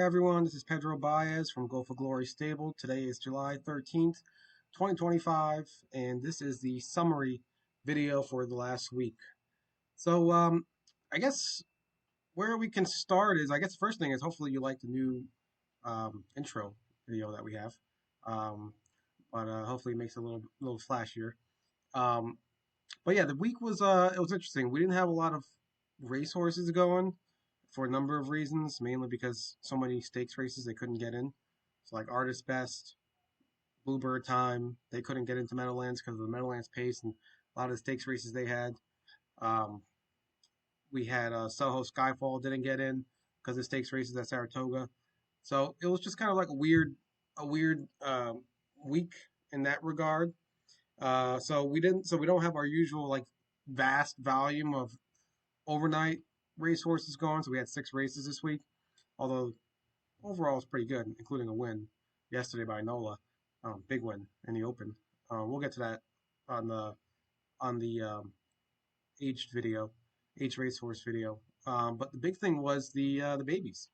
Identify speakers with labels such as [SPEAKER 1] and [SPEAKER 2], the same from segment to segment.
[SPEAKER 1] everyone, this is Pedro Baez from Go for Glory Stable. Today is July 13th, 2025, and this is the summary video for the last week. So, I guess where we can start is, I guess the first thing is hopefully you like the new intro video that we have. Um, but hopefully it makes it a little flashier. Um, but yeah, the week was it was interesting. We didn't have a lot of racehorses going for a number of reasons, mainly because so many stakes races they couldn't get in. So like Artist Best, Bluebird Time, they couldn't get into Meadowlands because of the Meadowlands pace and a lot of the stakes races they had. Um, we had Soho Skyfall didn't get in because of stakes races at Saratoga. So it was just kind of like a weird week in that regard. So we don't have our usual like vast volume of overnight racehorses going. So we had 6 races this week, although overall it's pretty good, including a win yesterday by Nola, big win in the Open. We'll get to that on the aged video, aged racehorse video. But the big thing was the babies.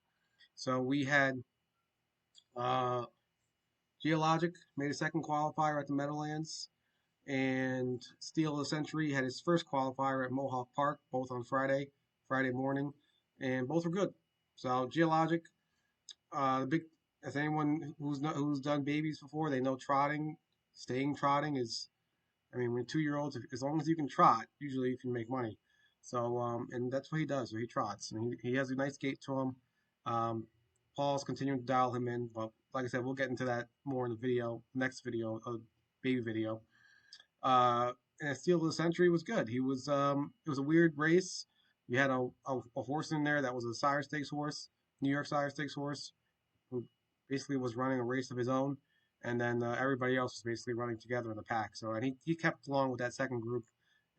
[SPEAKER 1] So we had uh, Geologic made a second qualifier at the Meadowlands, and Steel of the Century had his first qualifier at Mohawk Park, both on Friday morning, and both were good. So Geologic, the big, as anyone who's done babies before, they know trotting, staying trotting is. I mean, when 2-year-olds, as long as you can trot, usually you can make money. So, and that's what he does. So he trots, and he has a nice gait to him. Um, Paul's continuing to dial him in, but like I said, we'll get into that more in the video, next video, baby video. Uh, and Steel of the Century was good. It was a weird race. You had a horse in there that was a Sire Stakes horse, New York Sire Stakes horse, who basically was running a race of his own, and then everybody else was basically running together in the pack. So and he kept along with that second group,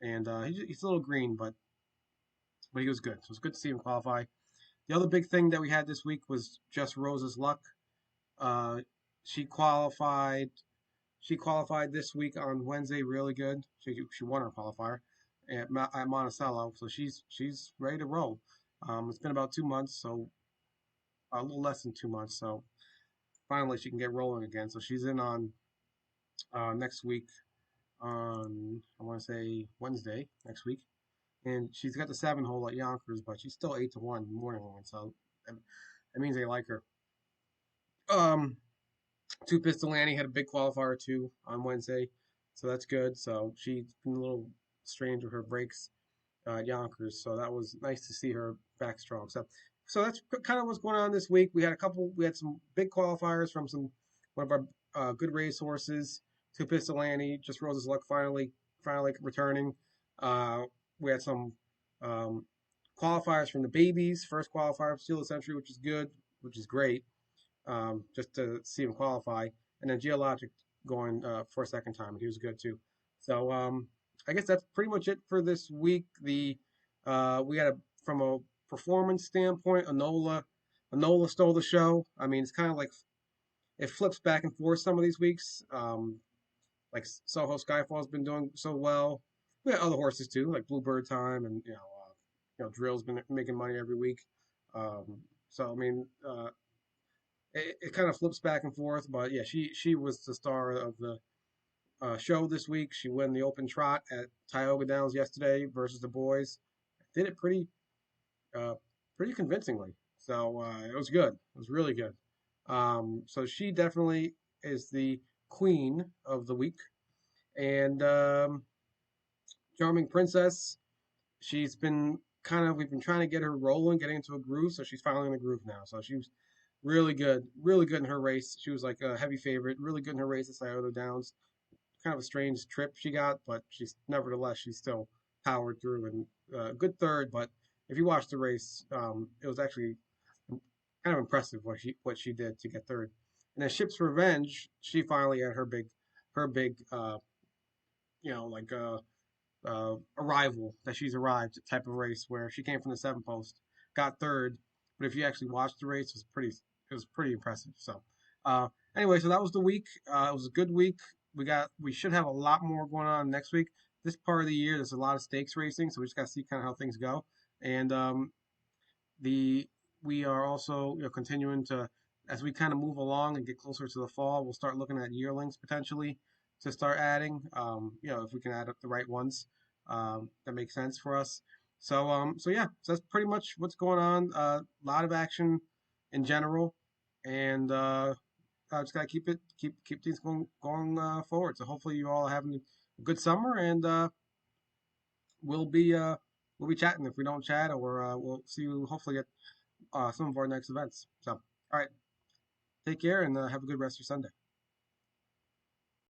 [SPEAKER 1] and he's a little green, but he was good. So it was good to see him qualify. The other big thing that we had this week was Just Rose's luck. Uh, she qualified. She qualified this week on Wednesday, really good. She won her qualifier at Monticello, so she's ready to roll. It's been about 2 months, so a little less than 2 months, so finally she can get rolling again. So she's in on next week on I want to say Wednesday next week, and she's got the 7 hole at Yonkers, but she's still 8-1 morning line, so that means they like her. Um, Two Pistol Annie had a big qualifier too on Wednesday, so that's good. So she's been a little strained with her breaks at Yonkers, so that was nice to see her back strong. So that's kind of what's going on this week. We had some big qualifiers from one of our good race horses. Two Pistol Annie, Just Rose's luck finally returning. Uh, we had some um, qualifiers from the babies. First qualifier of Steel of the Century, which is good, which is great, just to see him qualify. And then Geologic going for a second time, and he was good too. So I guess that's pretty much it for this week. We had from a performance standpoint, Anola stole the show. I mean, it's kind of like it flips back and forth some of these weeks. Like Soho Skyfall's been doing so well. We had other horses too, like Bluebird Time, and Drill's been making money every week. So I mean, it kind of flips back and forth, but yeah, she was the star of the show this week. She won the open trot at Tioga Downs yesterday versus the boys. Did it uh, pretty convincingly. So it was good. It was really good. So she definitely is the queen of the week. And Charming Princess, we've been trying to get her rolling, getting into a groove. So she's finally in the groove now. So she was really good in her race. She was like a heavy favorite, really good in her race at Scioto Downs. Kind of a strange trip she got, but she's still powered through and good third. But if you watch the race, it was actually kind of impressive what she did to get third. And then Ship's Revenge, she finally had her big like arrival that she's arrived type of race where she came from the 7 post, got third, but if you actually watched the race, it was pretty impressive. So anyway, so that was the week. It was a good week. We should have a lot more going on next week. This part of the year, there's a lot of stakes racing, so we just got to see kind of how things go. And the we are also, continuing to, as we kind of move along and get closer to the fall, we'll start looking at yearlings potentially to start adding. If we can add up the right ones, that makes sense for us. So yeah, so that's pretty much what's going on. A lot of action in general, and just gotta keep things going forward. So hopefully you all are having a good summer, and we'll be uh, we'll be chatting if we don't chat, or we'll see you hopefully at some of our next events. So, all right, take care and have a good rest of your Sunday.